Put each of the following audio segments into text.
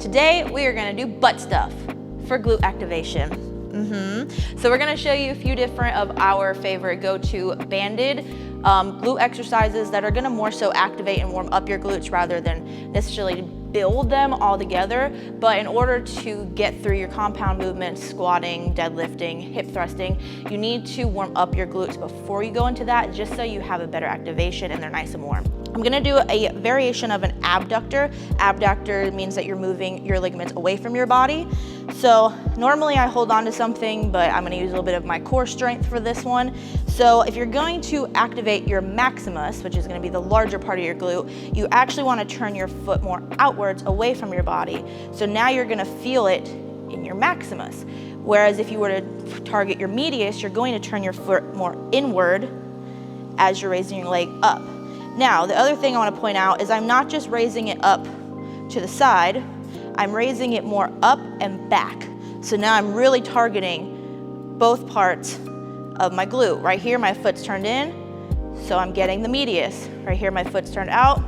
Today we are gonna do butt stuff for glute activation. So we're gonna show you a few different of our favorite go-to banded glute exercises that are gonna more so activate and warm up your glutes rather than necessarily build them all together. But in order to get through your compound movements, squatting, deadlifting, hip thrusting, you need to warm up your glutes before you go into that, just so you have a better activation and they're nice and warm. I'm gonna do a variation of an abductor. Abductor means that you're moving your ligaments away from your body. So normally I hold on to something, but I'm gonna use a little bit of my core strength for this one. So if you're going to activate your maximus, which is gonna be the larger part of your glute, you actually wanna turn your foot more outwards away from your body. So now you're gonna feel it in your maximus. Whereas if you were to target your medius, you're going to turn your foot more inward as you're raising your leg up. Now, the other thing I wanna point out is I'm not just raising it up to the side, I'm raising it more up and back. So now I'm really targeting both parts of my glute. Right here, my foot's turned in, so I'm getting the medius. Right here, my foot's turned out,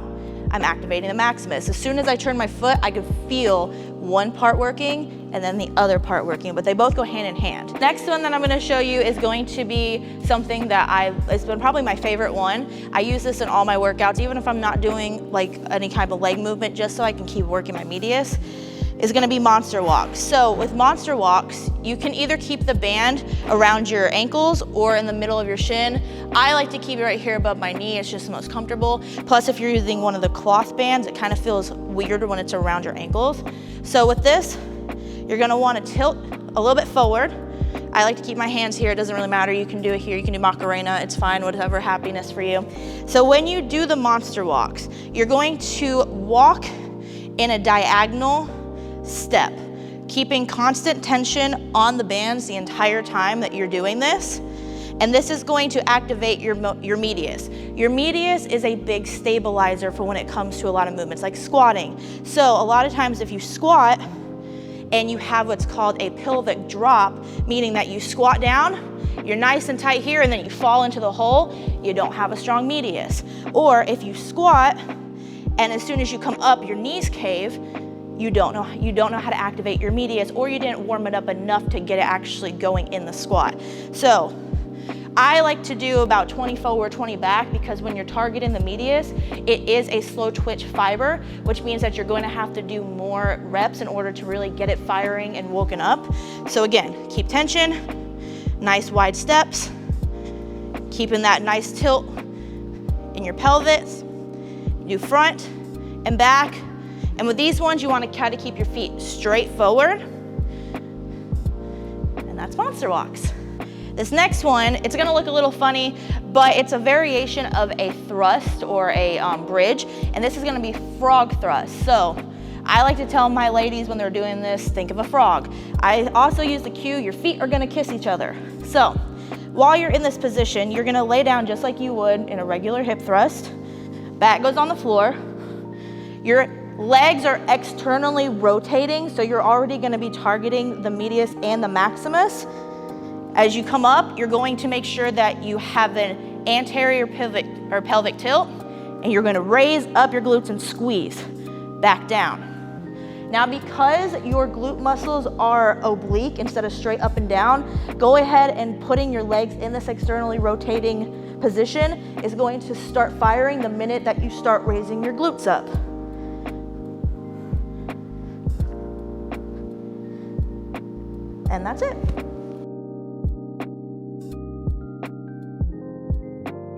I'm activating the maximus. As soon as I turn my foot, I can feel one part working and then the other part working, but they both go hand in hand. Next one that I'm gonna show you is going to be something that it's been probably my favorite one. I use this in all my workouts, even if I'm not doing like any kind of leg movement, just so I can keep working my medius, is gonna be monster walks. So with monster walks, you can either keep the band around your ankles or in the middle of your shin. I like to keep it right here above my knee, it's just the most comfortable. Plus if you're using one of the cloth bands, it kind of feels weird when it's around your ankles. So with this, you're gonna wanna tilt a little bit forward. I like to keep my hands here, it doesn't really matter. You can do it here, you can do Macarena, it's fine, whatever happiness for you. So when you do the monster walks, you're going to walk in a diagonal step, keeping constant tension on the bands the entire time that you're doing this. And this is going to activate your medius. Your medius is a big stabilizer for when it comes to a lot of movements, like squatting. So a lot of times if you squat and you have what's called a pelvic drop, meaning that you squat down, you're nice and tight here, and then you fall into the hole, you don't have a strong medius. Or if you squat, and as soon as you come up, your knees cave, you don't know how to activate your medius, or you didn't warm it up enough to get it actually going in the squat. So I like to do about 20 forward, 20 back, because when you're targeting the medius, it is a slow twitch fiber, which means that you're going to have to do more reps in order to really get it firing and woken up. So again, keep tension, nice wide steps, keeping that nice tilt in your pelvis. Do front and back. And with these ones, you want to try to keep your feet straight forward. And that's monster walks. This next one, it's gonna look a little funny, but it's a variation of a thrust or a bridge, and this is gonna be frog thrust. So I like to tell my ladies when they're doing this, think of a frog. I also use the cue, your feet are gonna kiss each other. So while you're in this position, you're gonna lay down just like you would in a regular hip thrust. Back goes on the floor. Your legs are externally rotating, so you're already gonna be targeting the medius and the maximus. As you come up, you're going to make sure that you have an anterior pelvic tilt, and you're gonna raise up your glutes and squeeze back down. Now, because your glute muscles are oblique instead of straight up and down, go ahead and putting your legs in this externally rotating position is going to start firing the minute that you start raising your glutes up. And that's it.